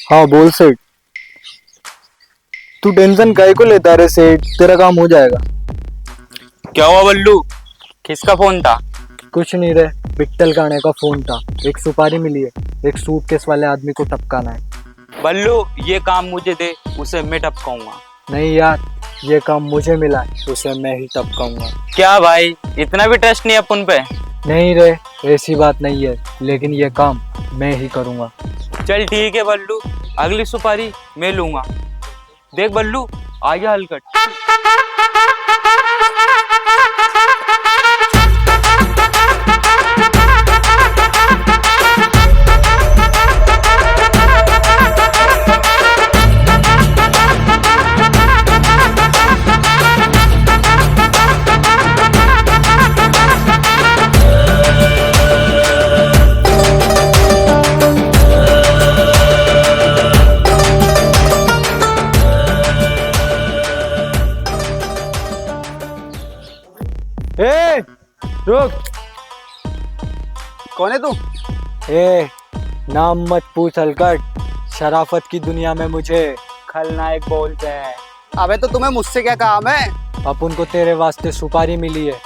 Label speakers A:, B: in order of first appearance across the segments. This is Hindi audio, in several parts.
A: हाँ बोल सेठ। तू टेंशन काहे को लेता रे सेठ, तेरा काम हो जाएगा।
B: क्या हुआ बल्लू? किसका फोन था?
A: कुछ नहीं रे, विट्ठल काने का फोन था। एक सुपारी मिली है, एक सूटकेस वाले आदमी को टपकाना है।
B: बल्लू ये काम मुझे दे, उसे मैं टपकाऊंगा।
A: नहीं यार, ये काम मुझे मिला है, उसे मैं ही टपकाऊंगा।
B: क्या भाई, इतना भी ट्रस्ट नहीं अपन पे?
A: नहीं रे, ऐसी बात नहीं है, लेकिन ये काम मैं ही करूंगा।
B: चल ठीक है बल्लू, अगली सुपारी मैं लूंगा। देख बल्लू, आ गया हलकट।
A: ए, रुक।
C: कौन है तू?
A: ए, नाम मत पूछ हलकट। शराफत की दुनिया में मुझे
B: खलनायक बोलते हैं।
C: अबे तो तुम्हें मुझसे क्या काम है?
A: अपन को तेरे वास्ते सुपारी मिली है,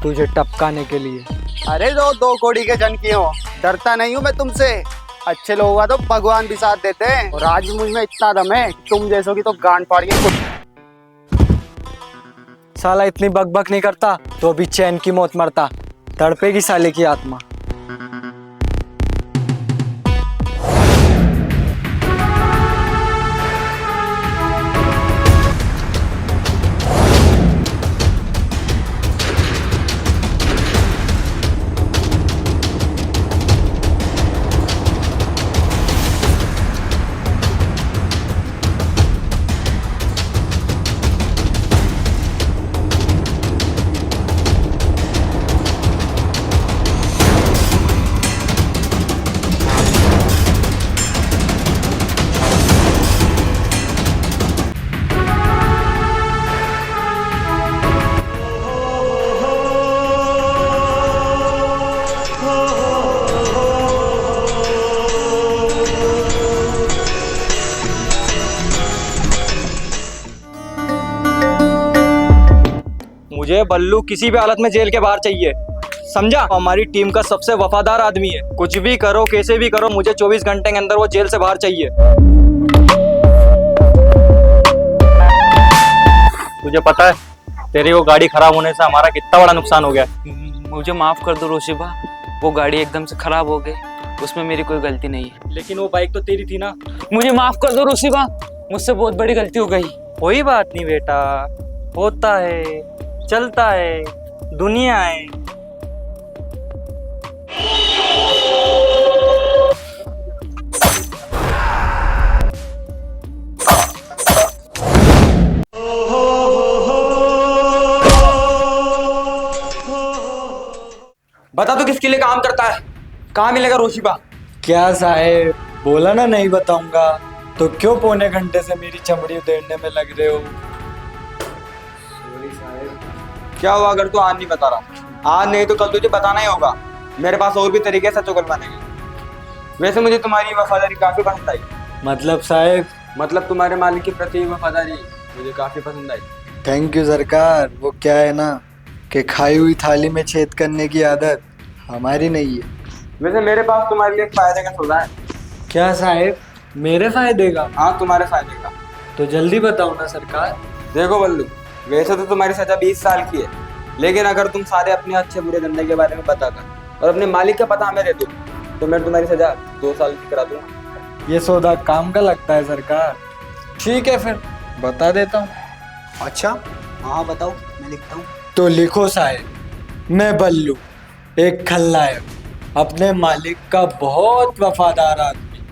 A: तुझे टपकाने के लिए।
C: अरे जो दो कोड़ी के जन की हो, डरता नहीं हूँ मैं तुमसे। अच्छे लोग तो भगवान भी साथ देते हैं, और आज मुझ में इतना दम है, तुम जैसों की तो गांड फाड़ के।
A: साला इतनी बकबक नहीं करता तो अभी चैन की मौत मरता। तड़पेगी साले की आत्मा।
B: मुझे बल्लू किसी भी हालत में जेल के बाहर चाहिए, समझा? हमारी टीम का सबसे वफादार आदमी है। कुछ भी करो, कैसे भी करो, मुझे 24 घंटे के अंदर वो जेल से बाहर चाहिए। तुझे पता है तेरी वो गाड़ी खराब होने से हमारा कितना बड़ा नुकसान हो गया? मुझे माफ कर दो रोशिबा, वो गाड़ी एकदम से खराब हो गई, उसमें मेरी कोई गलती नहीं है।
A: लेकिन वो बाइक तो तेरी थी ना।
B: मुझे माफ कर दो रोशिबा, मुझसे बहुत बड़ी गलती हो गई।
A: कोई बात नहीं बेटा, होता है, चलता है, दुनिया है।
B: बता तू किसके लिए काम करता है? कहाँ मिलेगा रोशिबा?
A: क्या साहेब, बोला ना नहीं बताऊंगा, तो क्यों पौने घंटे से मेरी चमड़ी उधेड़ने में लग रहे हो?
B: क्या हुआ अगर तू आज नहीं बता रहा? आज नहीं तो कल तुझे बताना ही होगा। मेरे पास और भी तरीके से चुगलवाने के। वैसे मुझे तुम्हारी वफादारी काफी पसंद आई।
A: मतलब साहेब?
B: मतलब तुम्हारे मालिक के प्रति वफादारी मुझे काफी पसंद आई।
A: थैंक यू सरकार। वो क्या है ना कि खाई हुई थाली में छेद करने की आदत हमारी नहीं है।
B: वैसे मेरे पास तुम्हारे लिए एक फायदे का सौदा है।
A: क्या साहेब, मेरे फायदे का?
B: हाँ, तुम्हारे फायदे का।
A: तो जल्दी बताओ ना सरकार।
B: देखो बल्लू, वैसे तो तुम्हारी सजा 20 साल की है, लेकिन अगर तुम सारे अपने अच्छे बुरे धंधे के बारे में बताकर और अपने मालिक का पता हमें दे दो, तो मैं तुम्हारी सजा 2 साल की करा दूंगा।
A: ये सौदा काम का लगता है सरकार। ठीक है फिर बता देता हूँ।
C: अच्छा हाँ बताओ, मैं लिखता हूँ।
A: तो लिखो साहेब, मैं बल्लू, एक खलनायक, अपने मालिक का बहुत वफादार आदमी।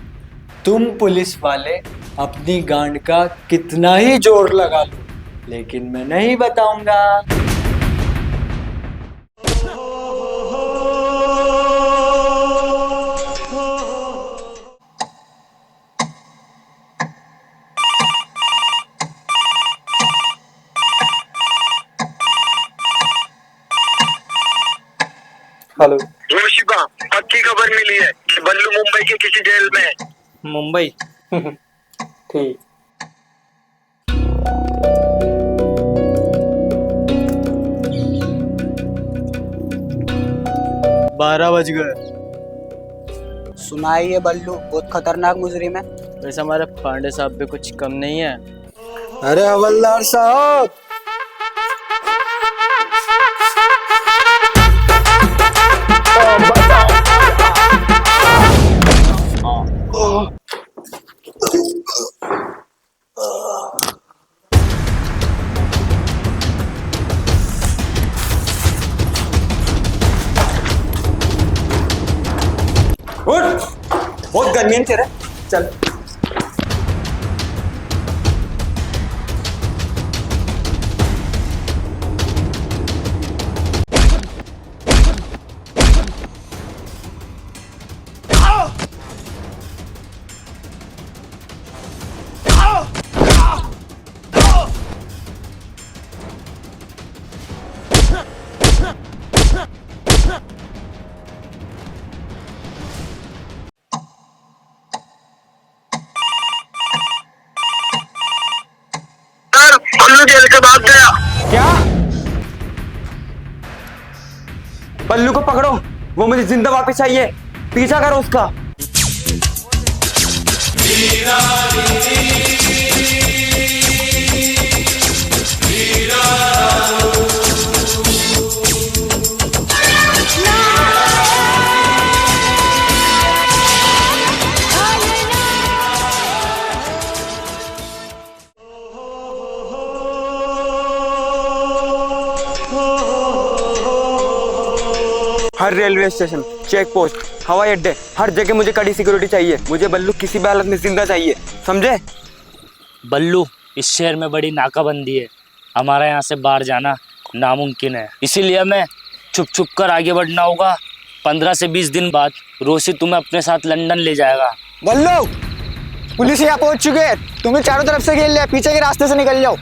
A: तुम पुलिस वाले अपनी गांड का कितना ही जोर लगा लो, लेकिन मैं नहीं बताऊंगा।
B: हेलो।
D: रोशिबा, पक्की खबर मिली है कि बल्लू मुंबई के किसी जेल में है।
B: मुंबई? ठीक।
A: 12 बज गए।
C: सुना है ये बल्लू बहुत खतरनाक मुजरिम है।
A: वैसे हमारे पांडे साहब भी कुछ कम नहीं है। अरे हवलदार साहब,
B: उठ, बहुत गर्मी है तेरे, चल।
D: बल्लू जेल से भाग गया।
B: क्या? बल्लू को पकड़ो, वो मुझे जिंदा वापस चाहिए। पीछा करो उसका। हर रेलवे स्टेशन, चेक पोस्ट, हवाई अड्डे, हर जगह मुझे कड़ी सिक्योरिटी चाहिए। मुझे बल्लू किसी भी हालत में जिंदा चाहिए, समझे?
E: बल्लू, इस शहर में बड़ी नाकाबंदी है, हमारा यहाँ से बाहर जाना नामुमकिन है, इसीलिए हमें छुप छुप कर आगे बढ़ना होगा। 15 से 20 दिन बाद रोशी तुम्हें अपने साथ लंदन ले जाएगा।
C: बल्लू, पुलिस यहाँ पहुंच चुके हैं, तुम्हें चारों तरफ से घेर लिया, पीछे के रास्ते से निकल जाओ।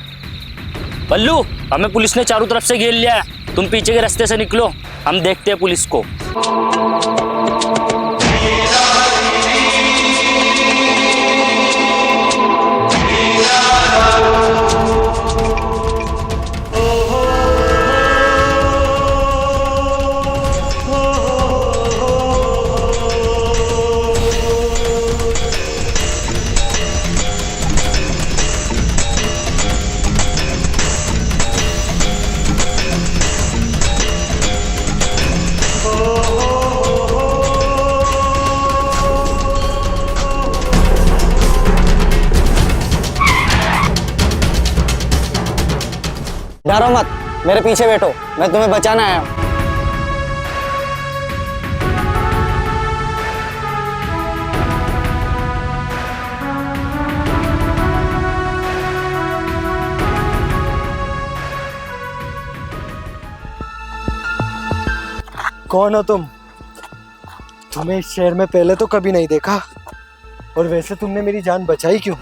E: बल्लू, हमें पुलिस ने चारों तरफ से घेर लिया है, तुम पीछे के रास्ते से निकलो, हम देखते हैं पुलिस को।
C: डरो मत, मेरे पीछे बैठो, मैं तुम्हें बचाना आया हूँ।
A: कौन हो तुम? तुम्हें इस शहर में पहले तो कभी नहीं देखा, और वैसे तुमने मेरी जान बचाई क्यों?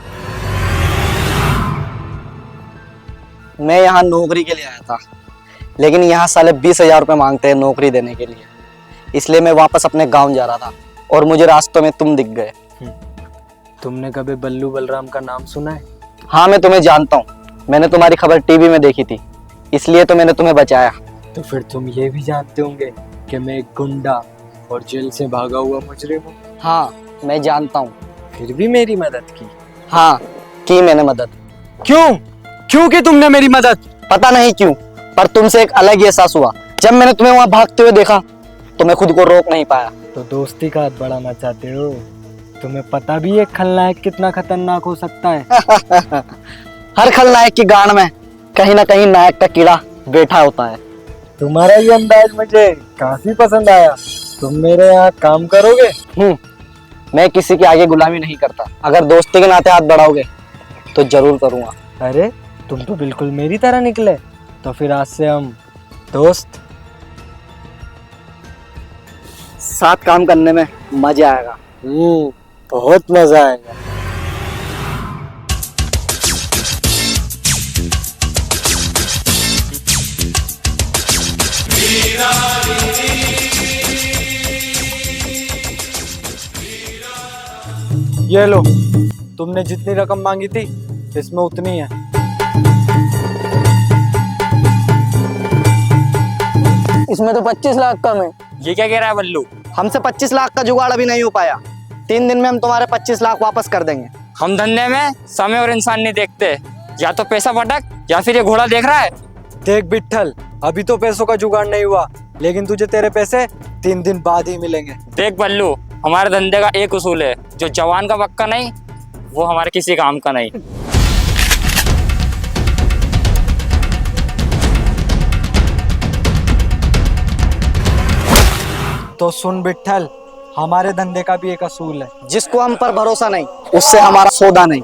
C: मैं यहाँ नौकरी के लिए आया था, लेकिन यहाँ साले 20,000 रुपये मांगते हैं नौकरी देने के लिए, इसलिए मैं वापस अपने गांव जा रहा था और मुझे रास्तों में तुम दिख गए।
A: तुमने कभी बल्लू बलराम का नाम सुना है?
C: हाँ, मैं तुम्हें जानता हूँ, मैंने तुम्हारी खबर टीवी में देखी थी, इसलिए तो मैंने तुम्हें बचाया।
A: तो फिर तुम ये भी जानते होंगे कि मैं एक गुंडा और जेल से भागा हुआ मुजरिम हूँ।
C: हाँ, मैं जानता हूँ।
A: फिर भी मेरी मदद की?
C: हाँ, की मैंने मदद।
A: क्यों? क्यों की तुमने मेरी मदद?
C: पता नहीं क्यों, पर तुमसे एक अलग ही एहसास हुआ। जब मैंने तुम्हें वहां भागते हुए देखा तो मैं खुद को रोक नहीं पाया।
A: तो दोस्ती का हाथ बढ़ाना चाहते हो? तुम्हें पता भी है खलनायक कितना खतरनाक हो सकता है?
C: हर खलनायक की गांड में कहीं ना कहीं नायक का कीड़ा बैठा होता है।
A: तुम्हारा ये अंदाज मुझे काफी पसंद आया। तुम मेरे यहाँ काम करोगे?
C: मैं किसी के आगे गुलामी नहीं करता, अगर दोस्ती के नाते हाथ बढ़ाओगे तो जरूर करूंगा।
A: अरे तुम तो बिल्कुल मेरी तरह निकले, तो फिर आज से हम दोस्त।
C: साथ काम करने में मजा आएगा।
A: बहुत मजा आएगा। ये लो, तुमने जितनी रकम मांगी थी इसमें उतनी है।
C: इसमें तो 25 लाख कम है।
D: ये क्या कह रहा है बल्लू?
C: हमसे 25 लाख का जुगाड़ अभी नहीं हो पाया। 3 दिन में हम तुम्हारे 25 लाख वापस कर देंगे।
D: हम धंधे में समय और इंसान नहीं देखते, या तो पैसा पटक या फिर ये घोड़ा देख रहा है।
A: देख बिट्ठल, अभी तो पैसों का जुगाड़ नहीं हुआ, लेकिन तुझे तेरे पैसे 3 दिन बाद ही मिलेंगे।
D: देख बल्लू, हमारे धंधे का एक उसूल है, जो जवान का पक्का नहीं वो हमारे किसी काम का नहीं।
A: तो सुन बिट्ठल, हमारे धंधे का भी एक असूल है।
C: जिसको हम पर भरोसा नहीं उससे हमारा सौदा नहीं।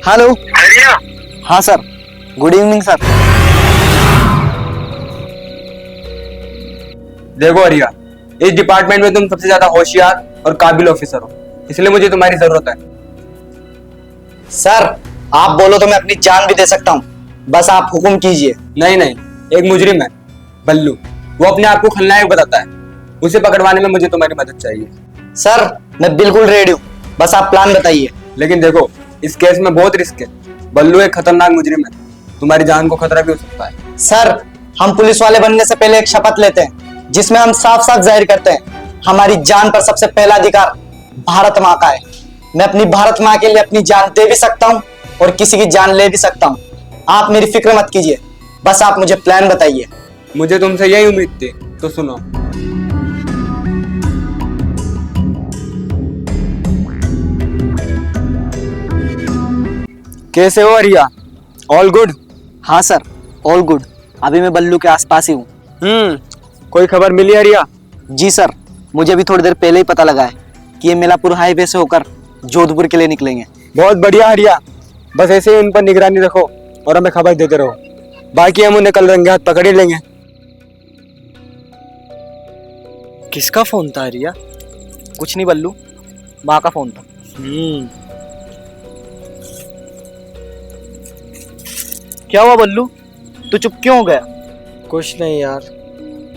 C: हेलो। हाँ सर, गुड इवनिंग सर।
B: देखो अरिया, इस डिपार्टमेंट में तुम सबसे ज्यादा होशियार और काबिल ऑफिसर हो, इसलिए मुझे तुम्हारी जरूरत है।
C: सर आप बोलो तो मैं अपनी जान भी दे सकता हूँ, बस आप हुक्म कीजिए।
B: नहीं नहीं, एक मुजरिम है बल्लू, वो अपने आप को खलनायक बताता है, उसे पकड़वाने में मुझे तुम्हारी मदद चाहिए।
C: सर मैं बिल्कुल रेडी हूँ, बस आप प्लान बताइए।
B: लेकिन देखो, इस केस में बहुत रिस्क है। बल्लू एक खतरनाक मुजरिम है, तुम्हारी जान को खतरा भी हो सकता है।
C: सर हम पुलिस वाले बनने से पहले एक शपथ लेते हैं, जिसमें हम साफ साफ जाहिर करते हैं हमारी जान पर सबसे पहला अधिकार भारत माँ का है। मैं अपनी भारत माँ के लिए अपनी जान दे भी सकता हूँ और किसी की जान ले भी सकता हूँ। आप मेरी फिक्र मत कीजिए, बस आप मुझे प्लान बताइए।
B: मुझे तुमसे यही उम्मीद थी, तो सुनो। कैसे हो अरिया? All good?
C: हाँ सर, ऑल गुड। अभी मैं बल्लू के आसपास ही हूँ।
B: कोई खबर मिली अरिया?
C: जी सर, मुझे अभी थोड़ी देर पहले ही पता लगा है कि ये मिलापुर हाईवे से होकर जोधपुर के लिए निकलेंगे।
B: बहुत बढ़िया अरिया, बस ऐसे ही उन पर निगरानी रखो और हमें खबर देते रहो, बाकी हम उन्हें कल रंगे हाथ पकड़ ही लेंगे।
A: किसका फोन था रिया?
C: कुछ नहीं बल्लू, माँ का फोन था। क्या हुआ बल्लू, तू चुप क्यों हो गया?
A: कुछ नहीं यार,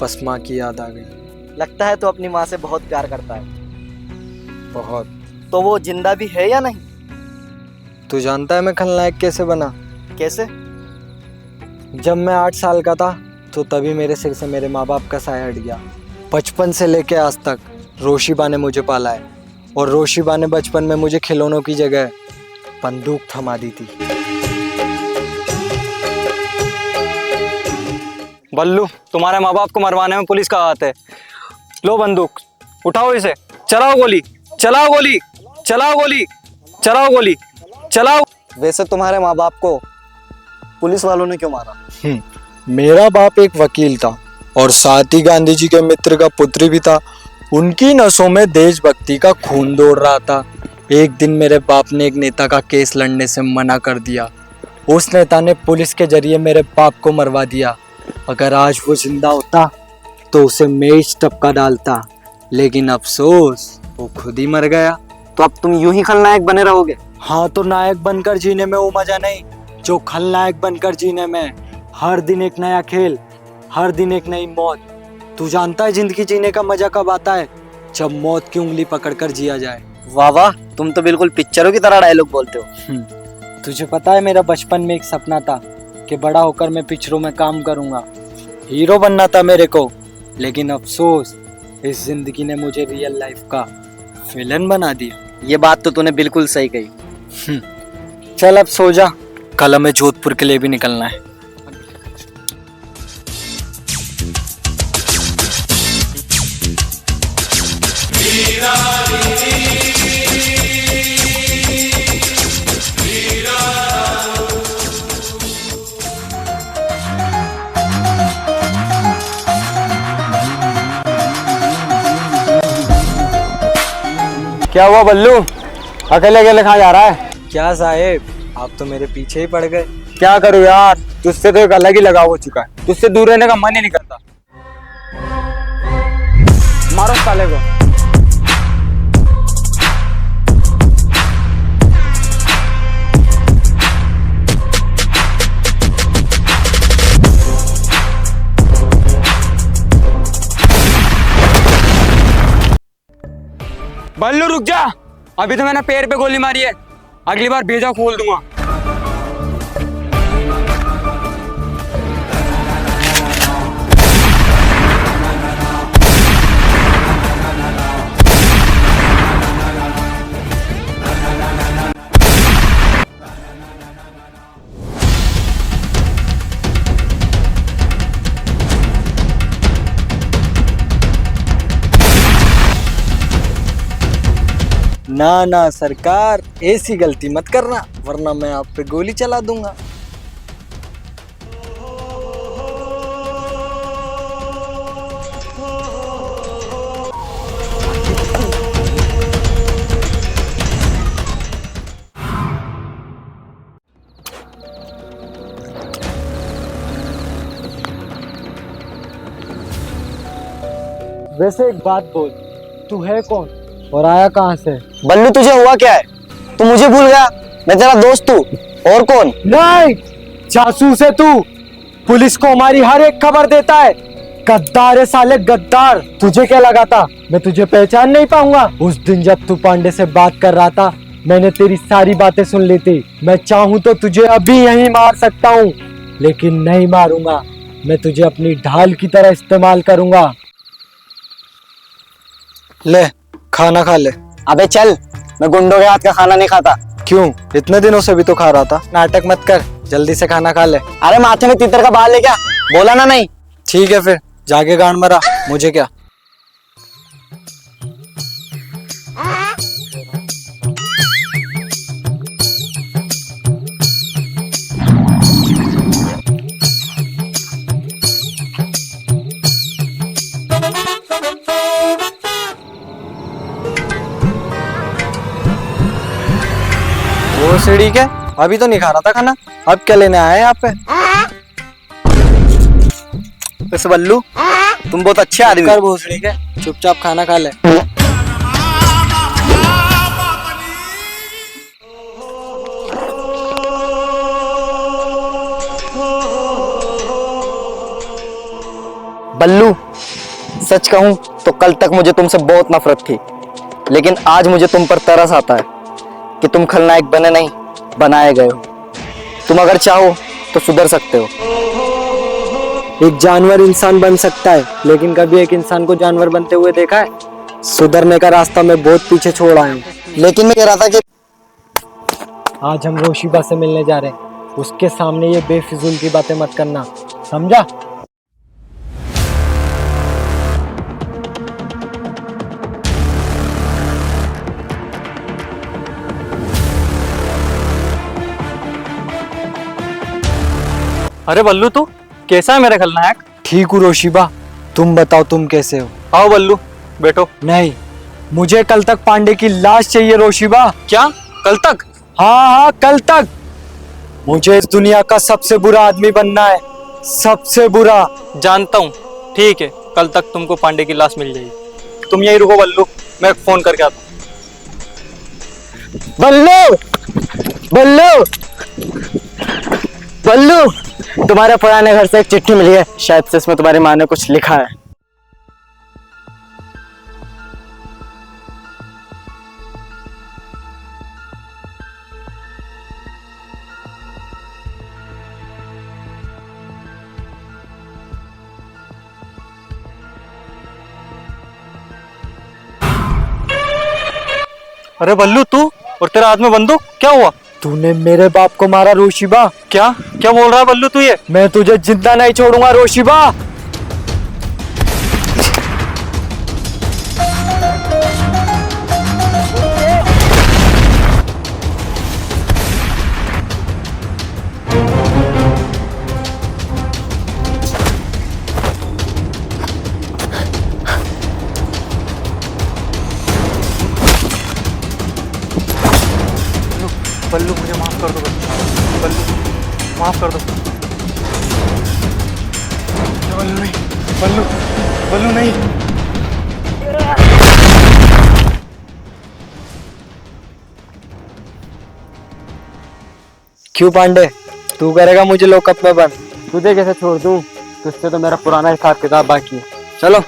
A: बस माँ की याद आ गई।
C: लगता है तू अपनी माँ से बहुत प्यार करता है।
A: बहुत।
C: तो वो जिंदा भी है या नहीं?
A: तू जानता है मैं खलनायक कैसे बना?
C: कैसे?
A: जब मैं 8 साल का था तो तभी मेरे सिर से मेरे माँ बाप का साया हट गया। बचपन से लेके आज तक रोशीबा ने मुझे पाला है, और रोशीबा ने बचपन में मुझे खिलौनों की जगह बंदूक थमा दी थी।
F: बल्लू, तुम्हारे माँ बाप को मरवाने में पुलिस का हाथ है। लो बंदूक, उठाओ इसे, चलाओ गोली, चलाओ गोली, चलाओ गोली, चलाओ गोली, चलाओ।
C: वैसे तुम्हारे माँ बाप को पुलिस वालों ने क्यों मारा?
A: मेरा बाप एक वकील था और साथ ही गांधी जी के मित्र का पुत्र भी था। उनकी नसों में देशभक्ति का खून दौड़ रहा था। एक दिन मेरे बाप ने एक नेता का केस लड़ने से मना कर दिया। उस नेता ने पुलिस के जरिए मेरे बाप को मरवा दिया। अगर आज वो जिंदा होता तो उसे मैं इस टपका डालता, लेकिन अफसोस वो खुद ही मर गया।
C: तो अब तुम यूं ही खलनायक बने रहोगे?
A: हाँ, तो नायक बनकर जीने में वो मजा नहीं जो खलनायक बनकर जीने में। हर दिन एक नया खेल, हर दिन एक नई मौत। तू जानता है जिंदगी जीने का मजा कब आता है? जब मौत की उंगली पकड़कर जिया जाए।
C: वाह वाह, तुम तो बिल्कुल पिक्चरों की तरह डायलॉग बोलते हो।
A: तुझे पता है मेरा बचपन में एक सपना था कि बड़ा होकर मैं पिक्चरों में काम करूंगा, हीरो बनना था मेरे को। लेकिन अफसोस, इस जिंदगी ने मुझे रियल लाइफ का विलन बना दिया।
C: ये बात तो तूने बिल्कुल सही कही।
A: चल अब सो जा, कल हमें जोधपुर के लिए भी निकलना है।
G: वीरा
F: क्या हुआ बल्लू, अकेले अकेले कहाँ जा रहा है?
A: क्या साहेब, आप तो मेरे पीछे ही पड़ गए।
B: क्या करूँ यार, तुझसे तो एक अलग ही लगाव हो चुका है। तुझसे दूर रहने का मन ही नहीं करता। मारो साले को। बल्लू रुक जा, अभी तो मैंने पैर पे गोली मारी है, अगली बार भेजा खोल दूंगा।
A: ना ना सरकार, ऐसी गलती मत करना, वरना मैं आप पे गोली चला दूंगा। वैसे एक बात बोल, तू है कौन और आया कहाँ से?
C: बल्लू तुझे हुआ क्या है? तू मुझे भूल गया? मैं तेरा दोस्त हूँ, और कौन?
A: नहीं, जासूस है तू। पुलिस को हमारी हर एक खबर देता है। गद्दार है साले, गद्दार। तुझे क्या लगा था मैं तुझे पहचान नहीं पाऊंगा? उस दिन जब तू पांडे से बात कर रहा था, मैंने तेरी सारी बातें सुन ली थी। मैं चाहूं तो तुझे अभी यहीं मार सकता हूँ, लेकिन नहीं मारूंगा। मैं तुझे अपनी ढाल की तरह इस्तेमाल करूंगा। ले, खाना खा ले।
C: अबे चल, मैं गुंडों के हाथ का खाना नहीं खाता।
A: क्यों? इतने दिनों से भी तो खा रहा था। नाटक मत कर, जल्दी से खाना खा ले।
C: अरे माथे में तीतर का बाल है क्या? बोला ना नहीं।
A: ठीक है फिर, जाके गांड मरा, मुझे क्या। वो सीढ़ी के अभी तो नहीं खा रहा था खाना, अब क्या लेने आया है यहाँ पे?
C: वैसे बल्लू, तुम बहुत अच्छे आदमी
A: कर
C: हो।
A: भोसड़ी के, चुपचाप खाना खा ले।
C: बल्लू, सच कहूं तो कल तक मुझे तुमसे बहुत नफरत थी, लेकिन आज मुझे तुम पर तरस आता है कि तुम खलनायक बने नहीं, बनाए गए हो। तुम अगर चाहो तो सुधर सकते हो।
A: एक जानवर इंसान बन सकता है, लेकिन कभी एक इंसान को जानवर बनते हुए देखा है? सुधरने का रास्ता मैं बहुत पीछे छोड़ आया हूँ।
C: लेकिन मैं कह रहा था कि
A: आज हम रोशिबा से मिलने जा रहे हैं, उसके सामने ये बेफिजूल की बातें मत करना, समझा?
F: अरे बल्लू, तू कैसा है मेरे खलनायक?
A: ठीक हूँ रोशिबा, तुम बताओ तुम कैसे हो?
F: आओ बल्लू, बैठो।
A: नहीं, मुझे कल तक पांडे की लाश चाहिए रोशिबा।
F: क्या? कल तक?
A: हाँ हाँ, कल तक। मुझे इस दुनिया का सबसे बुरा आदमी बनना है, सबसे बुरा।
F: जानता हूँ, ठीक है, कल तक तुमको पांडे की लाश मिल जाएगी। तुम यहीं रुको बल्लू, मैं फोन करके आता हूँ।
C: बल्लू, बल्लू, बल्लू, तुम्हारे पुराने घर से एक चिट्ठी मिली है, शायद से इसमें तुम्हारी माँ ने कुछ लिखा है।
F: अरे बल्लू, तू और तेरा हाथ में बंदूक, क्या हुआ?
A: तूने मेरे बाप को मारा रोशिबा।
F: क्या क्या बोल रहा है बल्लू तू ये?
A: मैं तुझे जिंदा नहीं छोड़ूंगा रोशिबा।
F: बल्लू माफ कर दो। बल्लू नहीं, बल्लू, बल्लू नहीं।
B: क्यों पांडे, तू करेगा मुझे लॉकअप में बंद? तुझे कैसे छोड़ दूं? तुझसे तो मेरा पुराना हिसाब किताब बाकी है। चलो।